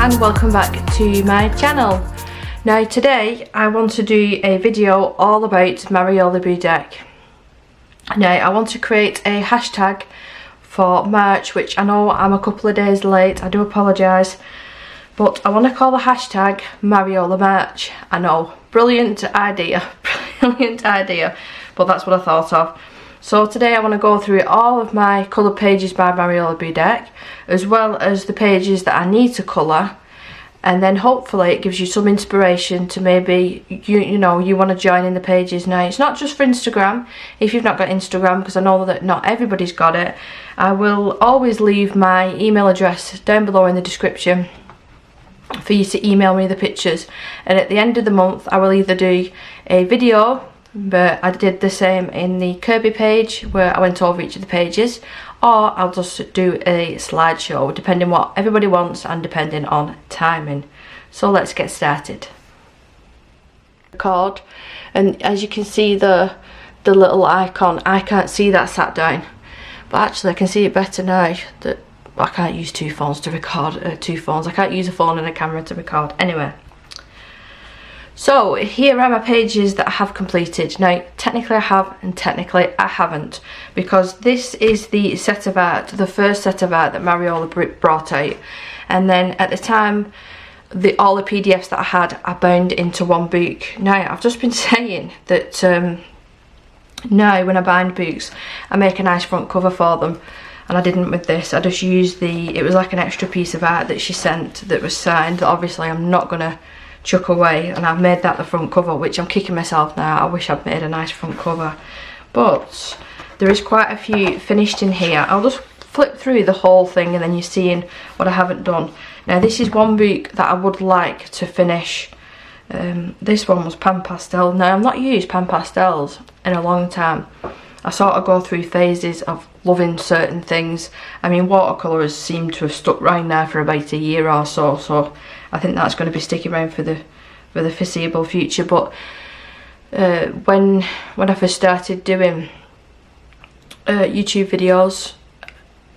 and welcome back to my channel. Now today I want to do a video all about Mariola Budek. Now I want to create a hashtag for March, which I know I'm a couple of days late, I do apologise, but I want to call the hashtag Mariola March. I know, brilliant idea, brilliant idea, but that's what I thought of. So today I want to go through all of my coloured pages by Mariola Budek, as well as the pages that I need to colour, and then hopefully it gives you some inspiration to maybe, you want to join in the pages. Now it's not just for Instagram, if you've not got Instagram, because I know that not everybody's got it. I will always leave my email address down below in the description for you to email me the pictures, and at the end of the month I will either do a video, but I did the same in the Kirby page where I went over each of the pages, or I'll just do a slideshow depending what everybody wants and depending on timing. So let's get started. Record, and as you can see the little icon, I can't see that sat down, but actually I can see it better now that I can't use two phones to record, two phones. I can't use a phone and a camera to record. Anyway. So here are my pages that I have completed. Now technically I have and technically I haven't, because this is the set of art, the first set of art that Mariola brought out, and then at the time all the PDFs that I had I bound into one book. Now I've just been saying that now when I bind books I make a nice front cover for them, and I didn't with this. I just used it was like an extra piece of art that she sent that was signed, that obviously I'm not gonna chuck away, and I've made that the front cover, which I'm kicking myself now. I wish I'd made a nice front cover, but there is quite a few finished in here. I'll just flip through the whole thing and then you're seeing what I haven't done. Now this is one book that I would like to finish. This one was pan pastel. Now I've not used pan pastels in a long time. I sort of go through phases of loving certain things. I mean, watercolours seem to have stuck around now for about a year or so, so I think that's going to be sticking around for the foreseeable future. But when I first started doing YouTube videos,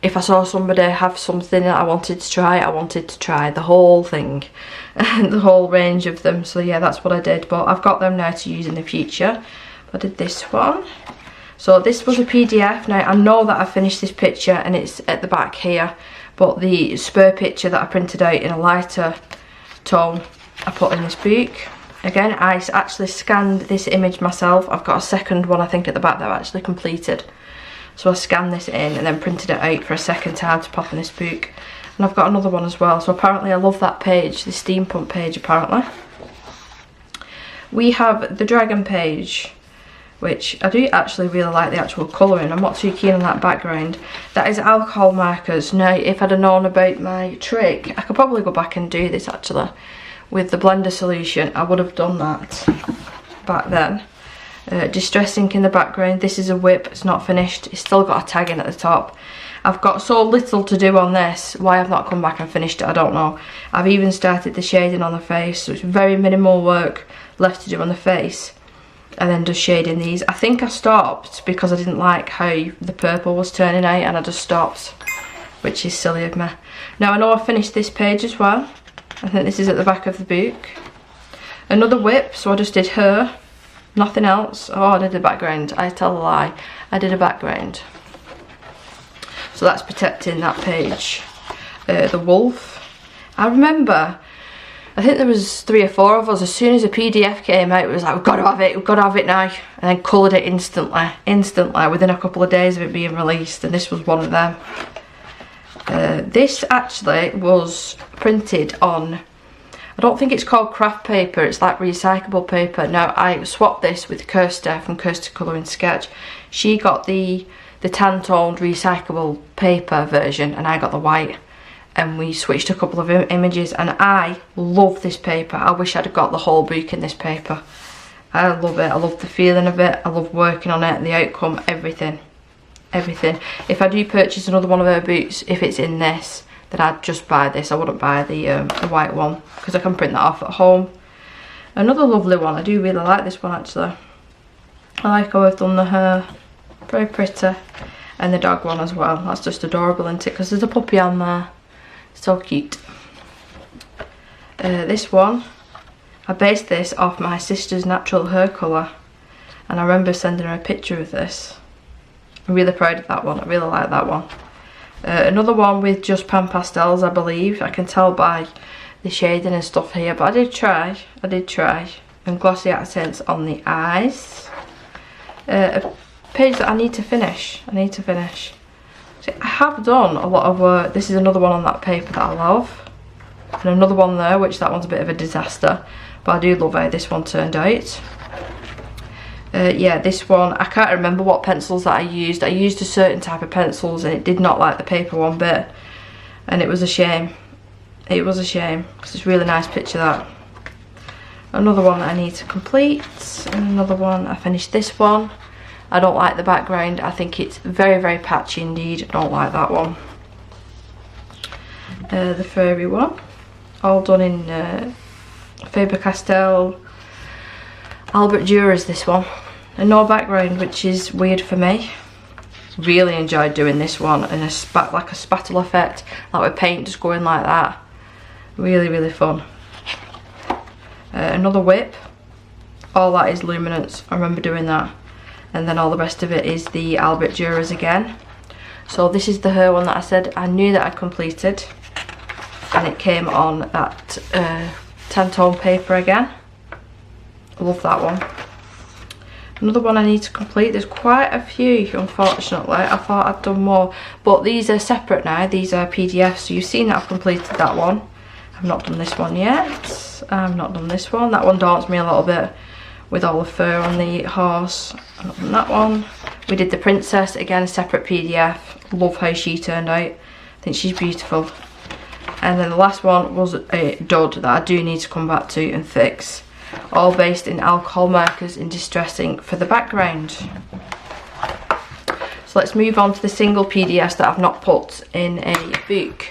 if I saw somebody have something that I wanted to try the whole thing, the whole range of them. So yeah, that's what I did, but I've got them now to use in the future. I did this one. So this was a PDF. Now I know that I finished this picture and it's at the back here, but the spur picture that I printed out in a lighter tone I put in this book. Again, I actually scanned this image myself. I've got a second one I think at the back that I've actually completed. So I scanned this in and then printed it out for a second time to pop in this book. And I've got another one as well. So apparently I love that page, the steampunk page apparently. We have the dragon page, which I do actually really like the actual colouring. I'm not too keen on that background. That is alcohol markers. Now if I'd have known about my trick, I could probably go back and do this actually with the blender solution. I would have done that back then. Distress ink in the background. This is a whip, it's not finished, it's still got a tag in at the top. I've got so little to do on this, why I've not come back and finished it I don't know. I've even started the shading on the face, so it's very minimal work left to do on the face. And then just shading these. I think I stopped because I didn't like how the purple was turning out, and I just stopped, which is silly of me. Now I know I finished this page as well. I think this is at the back of the book. Another whip, so I just did her, nothing else. Oh, I did a background, I tell a lie, I did a background. So that's protecting that page. The wolf, I remember, I think there was 3 or 4 of us, as soon as a PDF came out, it was like, we've got to have it now, and then coloured it instantly, within a couple of days of it being released, and this was one of them. This actually was printed on, I don't think it's called craft paper, it's like recyclable paper. Now I swapped this with Kirsta from Kirsta Colouring Sketch. She got the tan toned recyclable paper version and I got the white, and we switched a couple of images, and I love this paper. I wish I'd have got the whole book in this paper. I love it, I love the feeling of it, I love working on it, the outcome, everything. If I do purchase another one of her books, if it's in this, then I'd just buy this. I wouldn't buy the white one, because I can print that off at home. Another lovely one, I do really like this one actually. I like how I've done the hair, very pretty. And the dog one as well, that's just adorable, isn't it? Because there's a puppy on there. So cute. This one, I based this off my sister's natural hair colour, and I remember sending her a picture of this. I'm really proud of that one. I really like that one. Another one with just pan pastels, I believe. I can tell by the shading and stuff here, but I did try. And glossy accents on the eyes. A page that I need to finish. See, I have done a lot of work. This is another one on that paper that I love. And another one there, which that one's a bit of a disaster. But I do love how this one turned out. Yeah, this one, I can't remember what pencils that I used. I used a certain type of pencils and it did not like the paper one bit. And it was a shame. It was a shame, because it's a really nice picture, that. Another one that I need to complete. And another one, I finished this one. I don't like the background. I think it's very, very patchy indeed. I don't like that one. The furry one. All done in Faber-Castell. Albert Dura's this one. And no background, which is weird for me. Really enjoyed doing this one, and like a spatula effect, like with paint just going like that. Really, really fun. Another whip. All that is luminance. I remember doing that. And then all the rest of it is the Albert Dura's again. So this is the hair one that I said I knew that I completed. And it came on that 10-tone paper again. I love that one. Another one I need to complete. There's quite a few, unfortunately. I thought I'd done more, but these are separate now. These are PDFs, so you've seen that I've completed that one. I've not done this one yet. I've not done this one. That one daunts me a little bit with all the fur on the horse. I've not done that one. We did the princess, again a separate PDF. Love how she turned out. I think she's beautiful. And then the last one was a dud that I do need to come back to and fix. All based in alcohol markers in distress ink for the background. So let's move on to the single PDFs that I've not put in a book.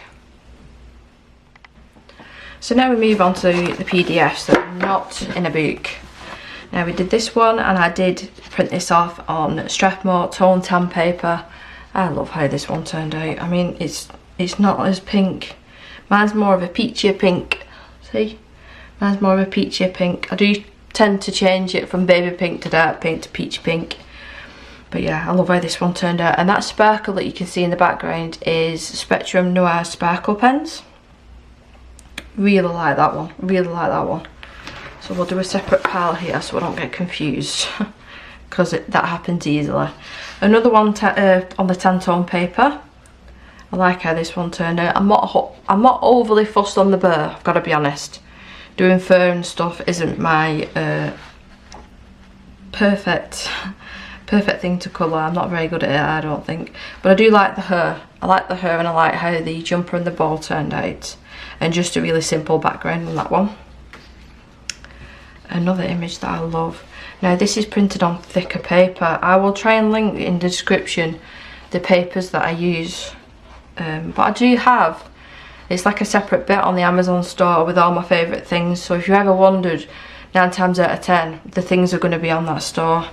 So now we move on to the PDFs that are not in a book. Now we did this one, and I did print this off on Strathmore tone tan paper. I love how this one turned out. I mean, it's not as pink. Mine's more of a peachier pink. See? Mine's more of a peachier pink. I do tend to change it from baby pink to dark pink to peach pink. But yeah, I love how this one turned out. And that sparkle that you can see in the background is Spectrum Noir sparkle pens. Really like that one. Really like that one. So we'll do a separate pile here so I don't get confused. Because that happens easily. Another one on the 10-tone paper. I like how this one turned out. I'm not overly fussed on the burr, I've got to be honest. Doing fur and stuff isn't my perfect thing to colour. I'm not very good at it, I don't think. But I do like the hair. I like the hair, and I like how the jumper and the ball turned out. And just a really simple background on that one. Another image that I love. Now this is printed on thicker paper. I will try and link in the description the papers that I use. But I do have, it's like a separate bit on the Amazon store with all my favourite things. So if you ever wondered, 9 times out of 10, the things are going to be on that store.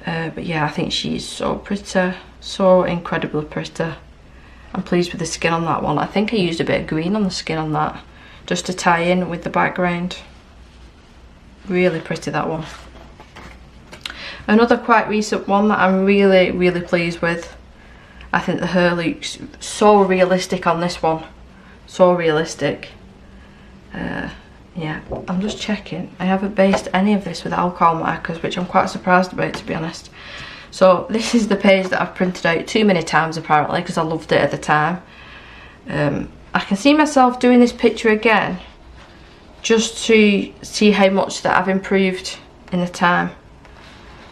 But yeah, I think she's so pretty, so incredibly pretty. I'm pleased with the skin on that one. I think I used a bit of green on the skin on that, just to tie in with the background. Really pretty, that one. Another quite recent one that I'm really, really pleased with. I think the hair looks so realistic on this one. So realistic. Yeah, I'm just checking. I haven't based any of this with alcohol markers, which I'm quite surprised about, to be honest. So this is the page that I've printed out too many times apparently, because I loved it at the time. I can see myself doing this picture again, just to see how much that I've improved in the time.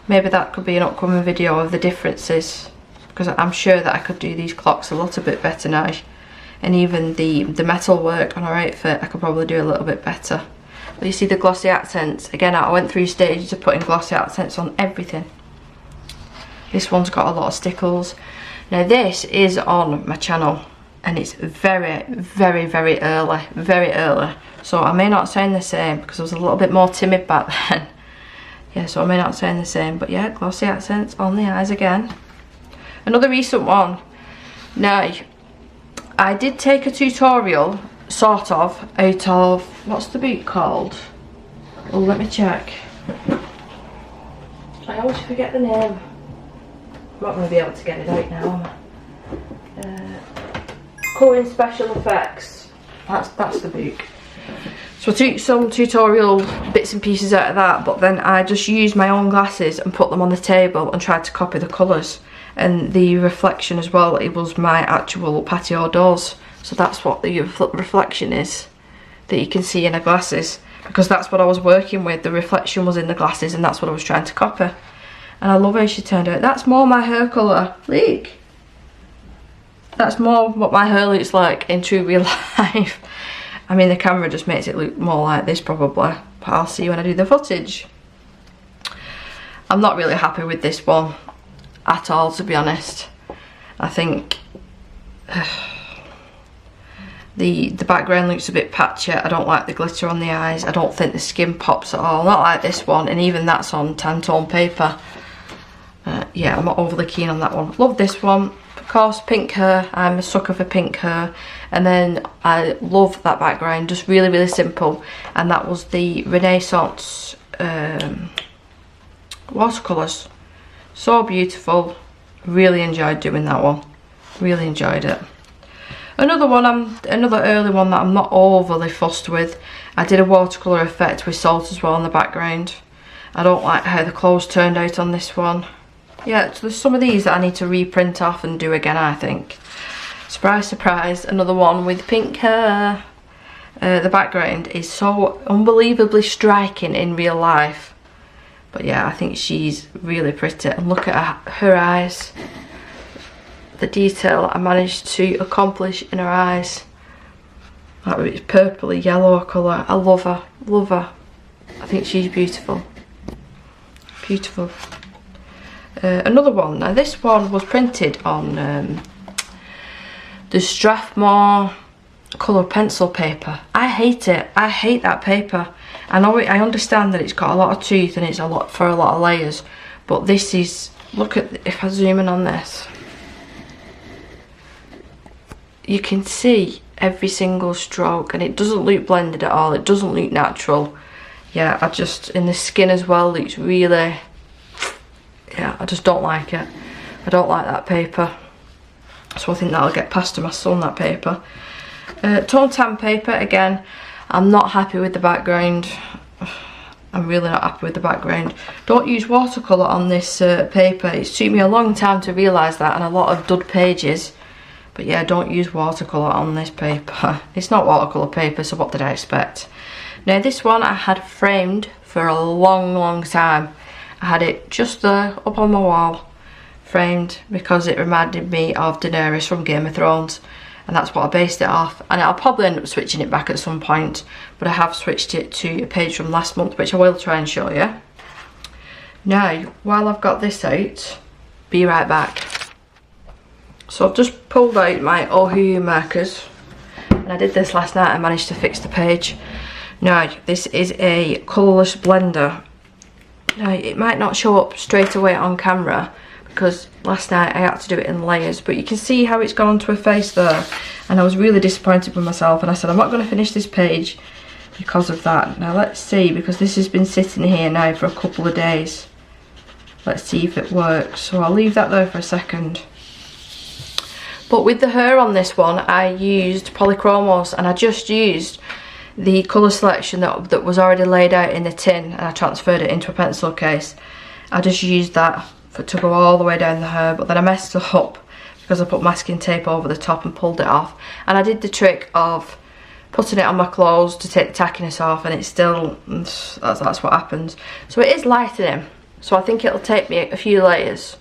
Maybe that could be an upcoming video of the differences, because I'm sure that I could do these clocks a little bit better now. And even the metal work on her outfit I could probably do a little bit better. But you see the glossy accents, again I went through stages of putting glossy accents on everything. This one's got a lot of stickles. Now this is on my channel, and it's very, very, very early. So I may not sound the same, because I was a little bit more timid back then. Yeah, so I may not sound the same, but yeah, glossy accents on the eyes again. Another recent one. Now, I did take a tutorial sort of out of, what's the book called? Oh, let me check. I always forget the name. I'm not going to be able to get it out now, am I? Colouring Special Effects. That's the book. So I took some tutorial bits and pieces out of that, but then I just used my own glasses and put them on the table and tried to copy the colours. And the reflection as well, it was my actual patio doors. So that's what the reflection is that you can see in the glasses, because that's what I was working with. The reflection was in the glasses and that's what I was trying to copy. And I love how she turned out. That's more my hair colour. Look. That's more what my hair looks like in true real life. I mean, the camera just makes it look more like this probably, but I'll see when I do the footage. I'm not really happy with this one at all, to be honest. I think the background looks a bit patchy. I don't like the glitter on the eyes. I don't think the skin pops at all. Not like this one, and even that's on tan tone paper. Yeah, I'm not overly keen on that one. Love this one. Of course, pink hair. I'm a sucker for pink hair. And then I love that background, just really, really simple. And that was the Renaissance watercolours. So beautiful. Really enjoyed doing that one. Really enjoyed it. Another one, another early one that I'm not overly fussed with. I did a watercolour effect with salt as well in the background. I don't like how the clothes turned out on this one. Yeah, so there's some of these that I need to reprint off and do again, I think. Surprise, surprise, another one with pink hair. The background is so unbelievably striking in real life. But yeah, I think she's really pretty. And look at her eyes. The detail I managed to accomplish in her eyes. That was purpley yellow colour. I love her, love her. I think she's beautiful. Beautiful. Another one. Now this one was printed on the Strathmore colour pencil paper. I hate it. I hate that paper. I know I understand that it's got a lot of tooth and it's a lot for a lot of layers, but this is, look at, if I zoom in on this, you can see every single stroke and it doesn't look blended at all. It doesn't look natural. Yeah, I just, in the skin as well, looks really, yeah, I just don't like it. I don't like that paper. So I think that'll get passed to my son, that paper. Tone tan paper, again, I'm not happy with the background. I'm really not happy with the background. Don't use watercolour on this paper. It's took me a long time to realise that, and a lot of dud pages. But yeah, don't use watercolour on this paper. It's not watercolour paper, so what did I expect? Now this one I had framed for a long, long time. I had it just there, up on my wall, framed, because it reminded me of Daenerys from Game of Thrones. And that's what I based it off. And I'll probably end up switching it back at some point. But I have switched it to a page from last month, which I will try and show you. Now, while I've got this out, be right back. So I've just pulled out my Ohu markers. And I did this last night. I managed to fix the page. Now, this is a colourless blender. Now, it might not show up straight away on camera, because last night I had to do it in layers, but you can see how it's gone onto her face there, and I was really disappointed with myself, and I said I'm not going to finish this page because of that. Now let's see, because this has been sitting here now for a couple of days. Let's see if it works. So I'll leave that there for a second. But with the hair on this one, I used polychromos, and I just used the colour selection that was already laid out in the tin, and I transferred it into a pencil case. I just used that to go all the way down the hair, but then I messed it up because I put masking tape over the top and pulled it off. And I did the trick of putting it on my clothes to take the tackiness off, and it's still, that's what happens. So it is lightening, so I think it'll take me a few layers.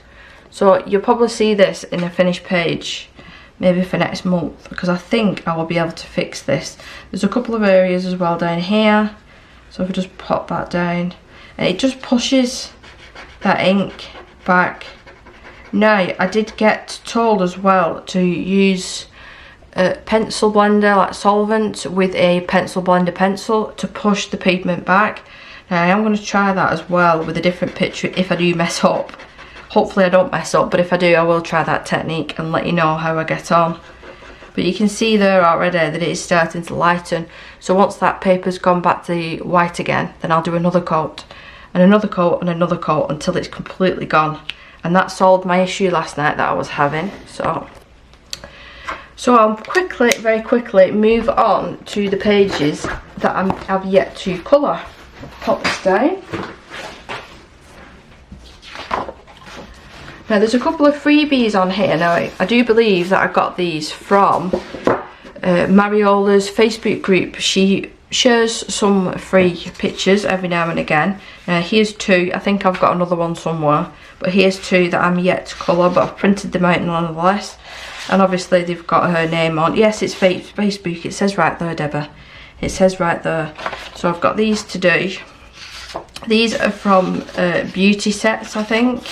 So you'll probably see this in a finished page maybe for next month, because I think I will be able to fix this. There's a couple of areas as well down here, so if I just pop that down, and it just pushes that ink back. Now I did get told as well to use a pencil blender, like solvent, with a pencil blender pencil to push the pigment back. Now I am going to try that as well with a different picture if I do mess up. Hopefully I don't mess up, but if I do, I will try that technique and let you know how I get on. but you can see there already that it is starting to lighten. So once that paper's gone back to the white again, then I'll do another coat and another coat and another coat until it's completely gone. And that solved my issue last night that I was having. So I'll very quickly move on to the pages that I've yet to colour. Pop this down. Now there's a couple of freebies on here. Now I do believe that I got these from Mariola's Facebook group. She shares some free pictures every now and again. Here's two. I think I've got another one somewhere, but here's two that I'm yet to colour, but I've printed them out nonetheless. And obviously they've got her name on. Yes, it's Facebook. It says right there, Deborah. It says right there. So I've got these to do. These are from beauty sets, I think,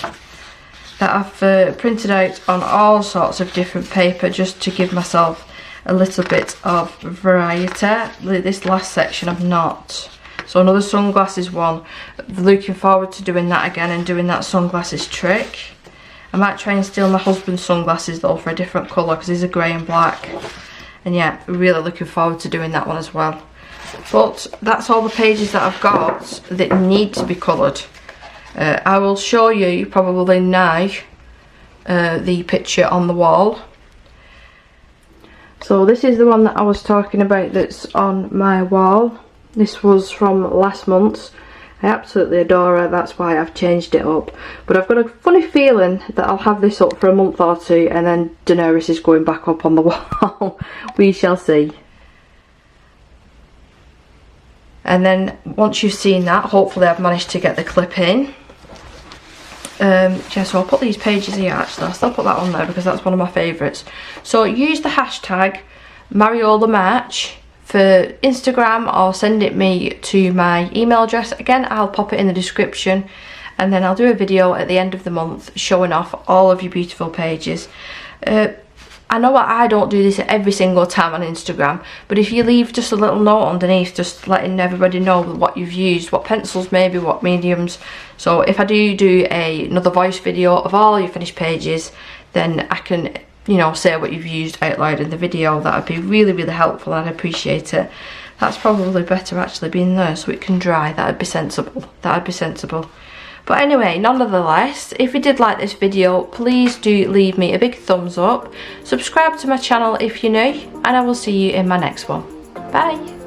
that I've printed out on all sorts of different paper just to give myself a little bit of variety. This last section I've not. So another sunglasses one. Looking forward to doing that again and doing that sunglasses trick. I might try and steal my husband's sunglasses though for a different colour because these are grey and black. And yeah, really looking forward to doing that one as well. But that's all the pages that I've got that need to be coloured. I will show you probably now the picture on the wall. So this is the one that I was talking about that's on my wall. This was from last month. I absolutely adore her, that's why I've changed it up. But I've got a funny feeling that I'll have this up for a month or two and then Daenerys is going back up on the wall. We shall see. And then once you've seen that, hopefully I've managed to get the clip in. Yeah, so I'll put these pages here actually. I'll still put that on there because that's one of my favourites. So use the hashtag MariolaMarch for Instagram or send it me to my email address. Again, I'll pop it in the description, and then I'll do a video at the end of the month showing off all of your beautiful pages. I know I don't do this every single time on Instagram, but if you leave just a little note underneath just letting everybody know what you've used, what pencils maybe, what mediums. So if I do another voice video of all your finished pages, then I can, you know, say what you've used out loud in the video. That would be really, really helpful and I'd appreciate it. That's probably better actually being there so it can dry. That would be sensible. That would be sensible. But anyway, nonetheless, if you did like this video, please do leave me a big thumbs up. Subscribe to my channel if you're new, and I will see you in my next one. Bye!